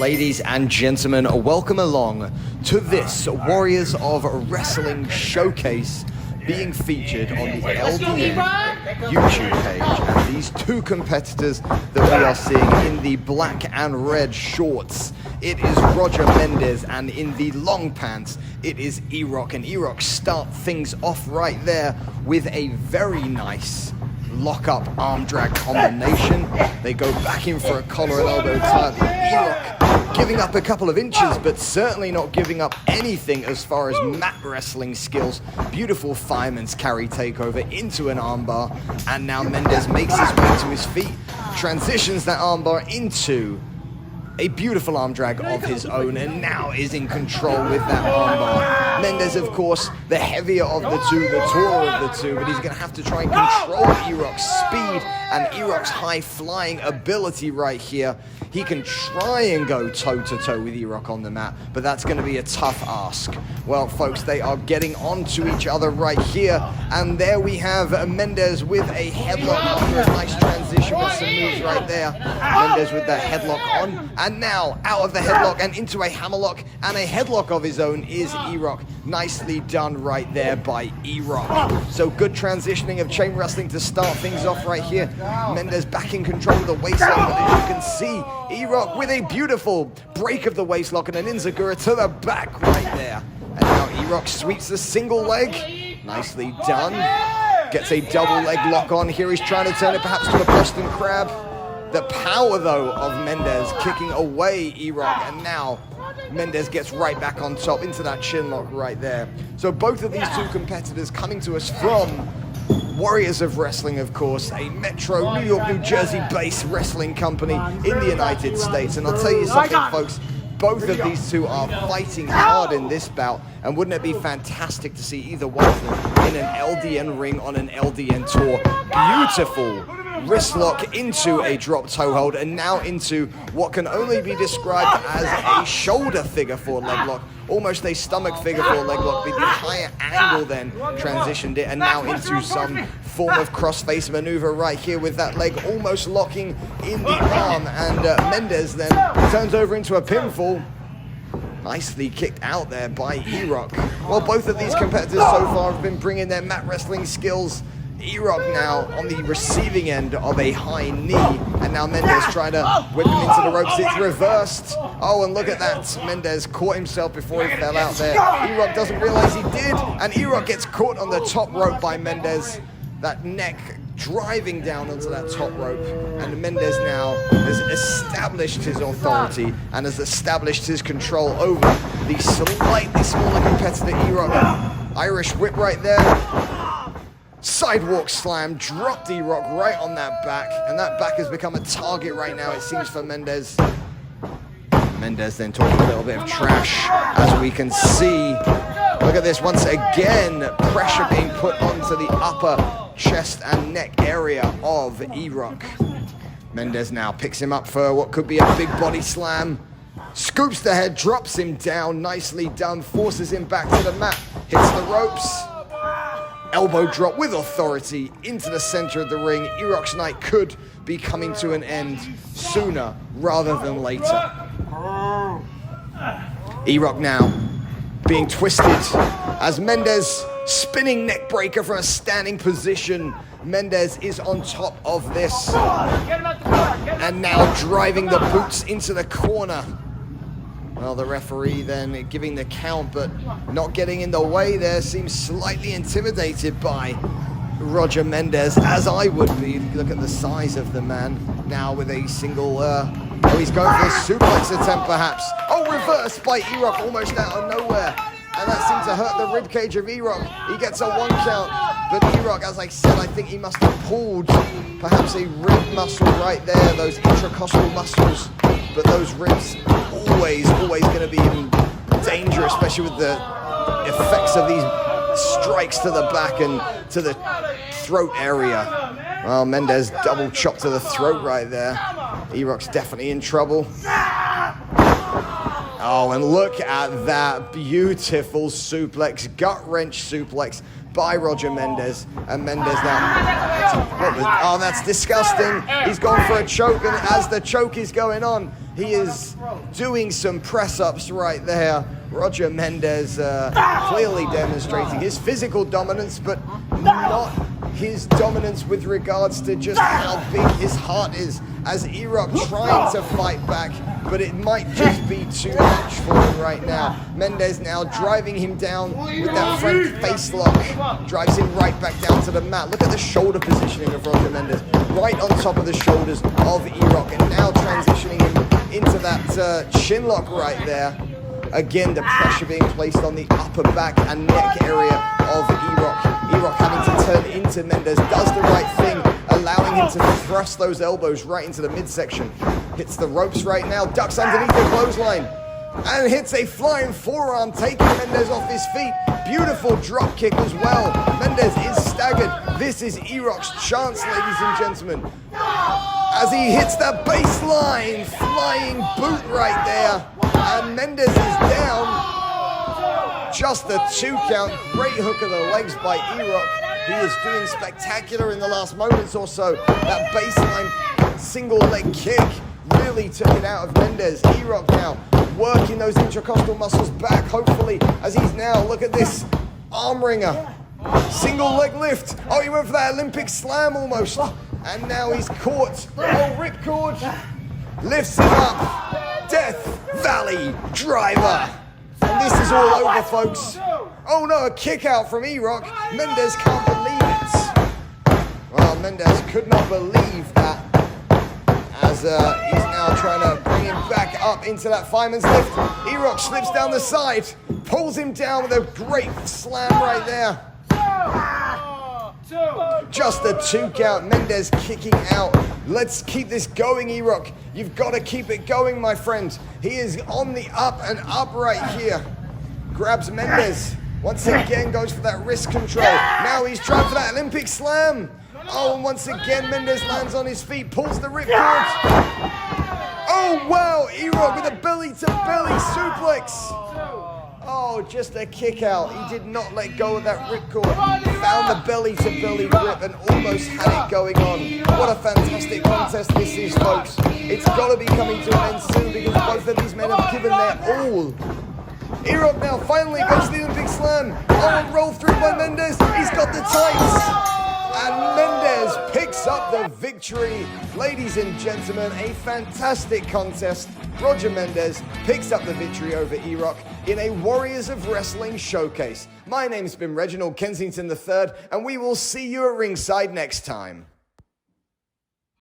Ladies and gentlemen, welcome along to this Warriors of Wrestling showcase being featured on the LDN YouTube page. And these two competitors that we are seeing in the black and red shorts, it is Roger Mendez, and in the long pants, it is E Roc. And E Roc start things off right there with a very nice lock-up arm drag combination. They go back in for a collar and elbow tie. E Roc giving up a couple of inches, but certainly not giving up anything as far as mat wrestling skills. Beautiful fireman's carry takeover into an armbar, and now Mendes makes his way to his feet, transitions that armbar into a beautiful arm drag of his own, and now is in control with that armbar. Mendes, of course, the heavier of the two, the taller of the two, but he's going to have to try and control E Roc's speed and E Roc's high flying ability right here. He can try and go toe-to-toe with E Roc on the mat, but that's going to be a tough ask. Well, folks, they are getting onto each other right here, and there we have Mendes with a headlock after a nice transition with some moves right there. Mendes with that headlock on, and now out of the headlock and into a hammerlock, and a headlock of his own is E Roc. Nicely done right there by E Roc. So good transitioning of chain wrestling to start things off right here. Mendes back in control of the waistlock, but as you can see, E Roc with a beautiful break of the waistlock and an Inzagura to the back right there. And now E Roc sweeps the single leg. Nicely done. Gets a double leg lock on here. He's trying to turn it perhaps to a Boston Crab. The power, though, of Mendes kicking away E Roc, and now Mendes gets right back on top into that chin lock right there. So both of these two competitors coming to us from Warriors of Wrestling, of course, a Metro, New York, New Jersey-based wrestling company in the United States. And I'll tell you something, folks, both of these two are fighting hard in this bout, and wouldn't it be fantastic to see either one of them in an LDN ring on an LDN tour? Beautiful wrist lock into a drop toe hold, and now into what can only be described as a shoulder figure four leg lock. Almost a stomach figure four leg lock, but the higher angle then transitioned it, and now into some form of crossface maneuver right here with that leg almost locking in the arm, and Mendes then turns over into a pinfall. Nicely kicked out there by E Roc. Well, both of these competitors so far have been bringing their mat wrestling skills. E Roc now on the receiving end of a high knee, and now Mendes trying to whip him into the ropes. It's reversed. Oh, and look at that. Mendes caught himself before he fell out there. E Roc doesn't realize he did, and E Roc gets caught on the top rope by Mendes. That neck driving down onto that top rope, and Mendes now has established his authority and has established his control over the slightly smaller competitor E Roc. Irish whip right there. Sidewalk slam, dropped E Roc right on that back, and that back has become a target right now, it seems, for Mendes. Mendes then talking a little bit of trash, as we can see. Look at this, once again, pressure being put onto the upper chest and neck area of E Roc. Mendes now picks him up for what could be a big body slam. Scoops the head, drops him down, nicely done, forces him back to the mat, hits the ropes. Elbow drop with authority into the center of the ring. E Roc's night could be coming to an end sooner rather than later. E Roc now being twisted as Mendes spinning neck breaker from a standing position. Mendes is on top of this, and now driving the boots into the corner. Well, the referee then giving the count, but not getting in the way there. Seems slightly intimidated by Roger Mendez, as I would be. Look at the size of the man. Now with a single, oh, he's going for a suplex attempt perhaps. Oh, reversed by E Roc almost out of nowhere. And that seems to hurt the ribcage of E Roc. He gets a 1 count, but E Roc, as I said, I think he must have pulled perhaps a rib muscle right there, those intracostal muscles. But those ribs always going to be in danger, especially with the effects of these strikes to the back and to the throat area. Well, Mendes double chop to the throat right there. E Roc's definitely in trouble. Oh, and look at that beautiful suplex, gut-wrench suplex by Roger Mendez. And Mendes now, oh, that's disgusting. He's gone for a choke, and as the choke is going on, He is doing some press-ups right there. Roger Mendez clearly demonstrating his physical dominance, but not his dominance with regards to just how big his heart is, as Erock trying to fight back, but it might just be too much for him right now. Mendes now driving him down with that front face lock, drives him right back down to the mat. Look at the shoulder positioning of Roger Mendez, right on top of the shoulders of Erock, and now transitioning him into that chin lock right there. Again, the pressure being placed on the upper back and neck area of Erock. Erock having to turn into Mendes, does the right thing, allowing him to thrust those elbows right into the midsection. Hits the ropes right now, ducks underneath the clothesline, and hits a flying forearm, taking Mendes off his feet. Beautiful drop kick as well. Mendes is staggered. This is Erock's chance, ladies and gentlemen, as he hits the baseline, flying boot right there, and Mendes is down. Just the 2 count. Great hook of the legs by Erock. He is doing spectacular in the last moments or so. That baseline single leg kick really took it out of Mendes. Erock now working those intercostal muscles back, hopefully, as he's now, look at this, arm wringer. Single leg lift. Oh, he went for that Olympic slam almost. And now he's caught. Oh, ripcord. Lifts him up. Death Valley Driver. And this is all over, folks. Oh no, a kick out from Erock. Mendes can't believe it. Well, Mendes could not believe that, as he's now trying to bring him back up into that fireman's lift. Erock slips down the side, pulls him down with a great slam right there. Just a 2 count. Mendes kicking out. Let's keep this going, Erock. You've got to keep it going, my friend. He is on the up and up right here. Grabs Mendes. Once again goes for that wrist control. Now he's trying for that Olympic slam. Oh, and once again Mendes lands on his feet, pulls the ripcord. Oh wow, Erock with a belly-to-belly suplex. Oh, just a kick out. He did not let go of that ripcord. Found the belly-to-belly grip and almost had it going on. What a fantastic contest this is, folks. It's got to be coming to an end soon, because both of these men have given their all. Erock now finally goes to the Olympic slam. Oh, roll through by Mendes. He's got the tights. And Mendes picks up the victory. Ladies and gentlemen, a fantastic contest. Roger Mendez picks up the victory over Erock in a Warriors of Wrestling showcase. My name's been Reginald Kensington III, and we will see you at ringside next time.